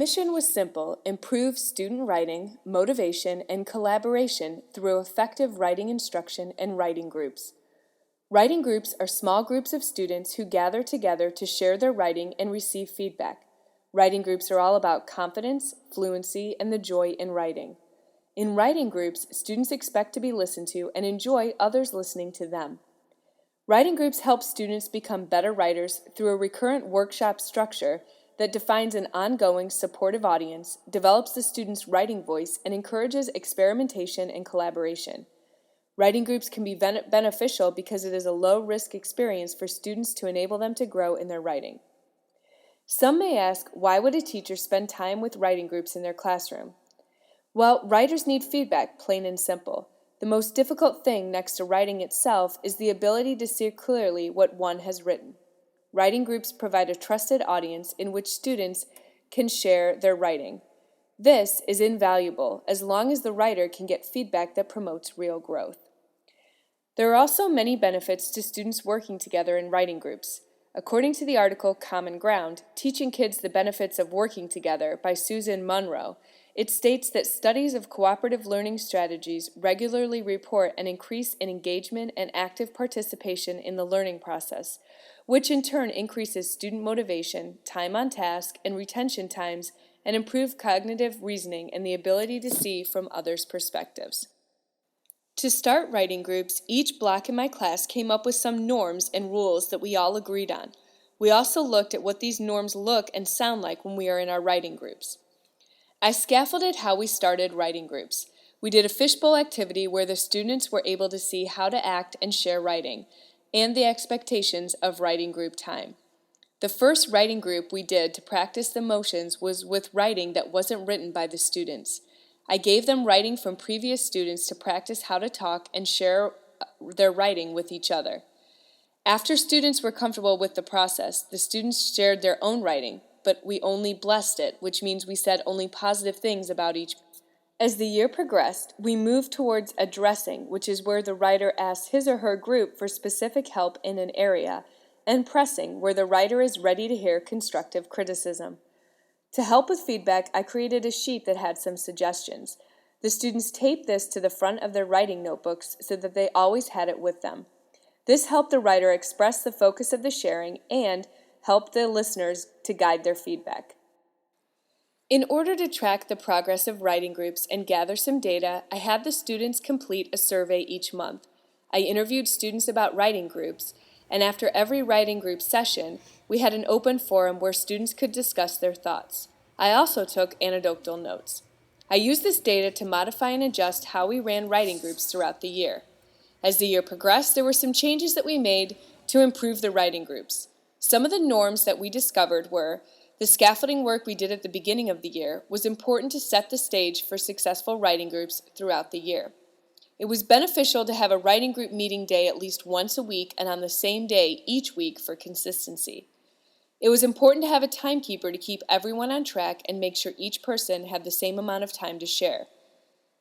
mission was simple: improve student writing, motivation, and collaboration through effective writing instruction and writing groups. Writing groups are small groups of students who gather together to share their writing and receive feedback. Writing groups are all about confidence, fluency, and the joy in writing. In writing groups, students expect to be listened to and enjoy others listening to them. Writing groups help students become better writers through a recurrent workshop structure that defines an ongoing, supportive audience, develops the student's writing voice, and encourages experimentation and collaboration. Writing groups can be beneficial because it is a low-risk experience for students to enable them to grow in their writing. Some may ask, why would a teacher spend time with writing groups in their classroom? Well, writers need feedback, plain and simple. The most difficult thing next to writing itself is the ability to see clearly what one has written. Writing groups provide a trusted audience in which students can share their writing. This is invaluable as long as the writer can get feedback that promotes real growth. There are also many benefits to students working together in writing groups. According to the article Common Ground, Teaching Kids the Benefits of Working Together by Susan Munro, it states that studies of cooperative learning strategies regularly report an increase in engagement and active participation in the learning process, which in turn increases student motivation, time on task, and retention times, and improve cognitive reasoning and the ability to see from others' perspectives. To start writing groups, each block in my class came up with some norms and rules that we all agreed on. We also looked at what these norms look and sound like when we are in our writing groups. I scaffolded how we started writing groups. We did a fishbowl activity where the students were able to see how to act and share writing, and the expectations of writing group time. The first writing group we did to practice the motions was with writing that wasn't written by the students. I gave them writing from previous students to practice how to talk and share their writing with each other. After students were comfortable with the process, the students shared their own writing, but we only blessed it, which means we said only positive things about each. As the year progressed, we moved towards addressing, which is where the writer asks his or her group for specific help in an area, and pressing, where the writer is ready to hear constructive criticism. To help with feedback, I created a sheet that had some suggestions. The students taped this to the front of their writing notebooks so that they always had it with them. This helped the writer express the focus of the sharing and helped the listeners to guide their feedback. In order to track the progress of writing groups and gather some data, I had the students complete a survey each month. I interviewed students about writing groups, and after every writing group session, we had an open forum where students could discuss their thoughts. I also took anecdotal notes. I used this data to modify and adjust how we ran writing groups throughout the year. As the year progressed, there were some changes that we made to improve the writing groups. Some of the norms that we discovered were: the scaffolding work we did at the beginning of the year was important to set the stage for successful writing groups throughout the year. It was beneficial to have a writing group meeting day at least once a week and on the same day each week for consistency. It was important to have a timekeeper to keep everyone on track and make sure each person had the same amount of time to share.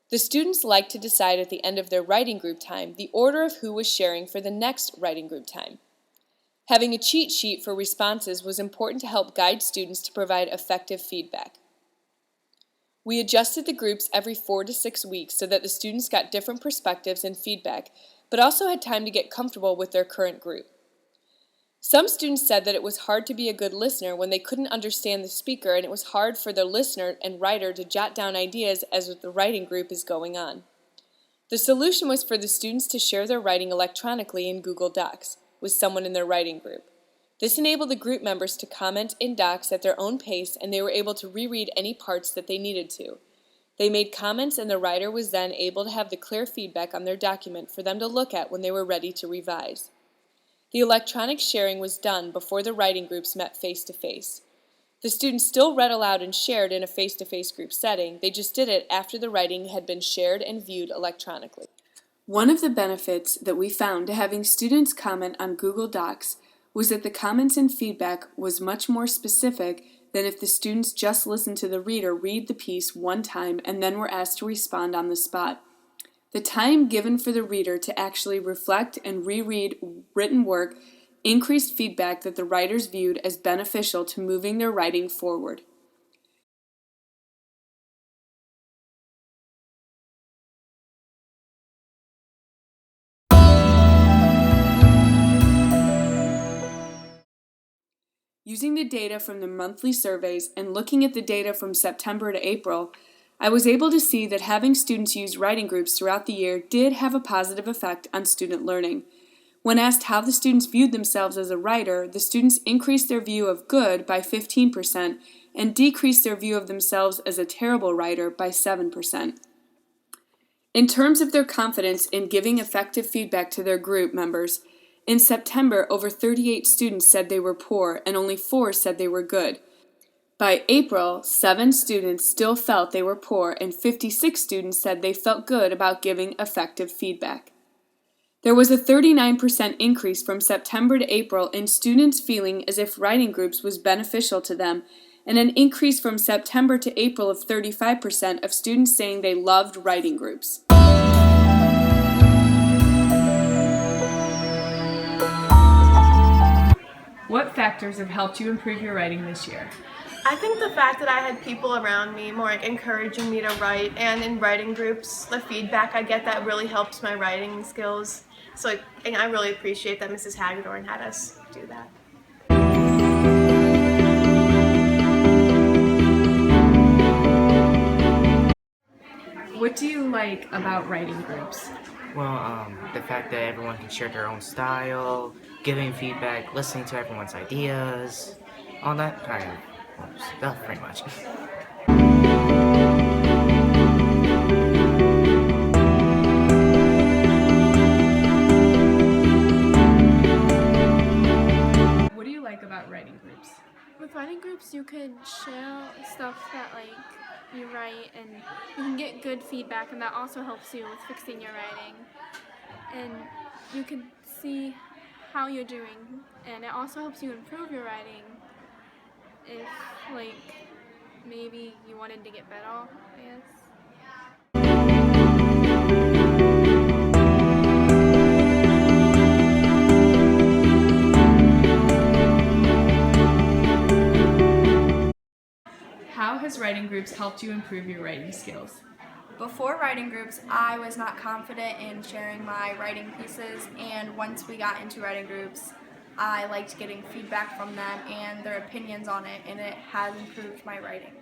The students liked to decide at the end of their writing group time the order of who was sharing for the next writing group time. Having a cheat sheet for responses was important to help guide students to provide effective feedback. We adjusted the groups every 4 to 6 weeks so that the students got different perspectives and feedback, but also had time to get comfortable with their current group. Some students said that it was hard to be a good listener when they couldn't understand the speaker, and it was hard for the listener and writer to jot down ideas as the writing group is going on. The solution was for the students to share their writing electronically in Google Docs with someone in their writing group. This enabled the group members to comment in docs at their own pace, and they were able to reread any parts that they needed to. They made comments, and the writer was then able to have the clear feedback on their document for them to look at when they were ready to revise. The electronic sharing was done before the writing groups met face-to-face. The students still read aloud and shared in a face-to-face group setting, they just did it after the writing had been shared and viewed electronically. One of the benefits that we found to having students comment on Google Docs was that the comments and feedback was much more specific than if the students just listened to the reader read the piece one time and then were asked to respond on the spot. The time given for the reader to actually reflect and reread written work increased feedback that the writers viewed as beneficial to moving their writing forward. Using the data from the monthly surveys and looking at the data from September to April, I was able to see that having students use writing groups throughout the year did have a positive effect on student learning. When asked how the students viewed themselves as a writer, the students increased their view of good by 15% and decreased their view of themselves as a terrible writer by 7%. In terms of their confidence in giving effective feedback to their group members, in September, over 38 students said they were poor and only 4 said they were good. By April, 7 students still felt they were poor and 56 students said they felt good about giving effective feedback. There was a 39% increase from September to April in students feeling as if writing groups was beneficial to them, and an increase from September to April of 35% of students saying they loved writing groups. What factors have helped you improve your writing this year? I think the fact that I had people around me more encouraging me to write, and in writing groups, the feedback I get that really helps my writing skills. So and I really appreciate that Mrs. Hagedorn had us do that. What do you like about writing groups? Well, the fact that everyone can share their own style, giving feedback, listening to everyone's ideas, all that kind of stuff, pretty much. What do you like about writing groups? With writing groups, you could share stuff that you write, and you can get good feedback, and that also helps you with fixing your writing. And you can see how you're doing, and it also helps you improve your writing if maybe you wanted to get better, I guess. How has writing groups helped you improve your writing skills? Before writing groups, I was not confident in sharing my writing pieces, and once we got into writing groups, I liked getting feedback from them and their opinions on it, and it has improved my writing.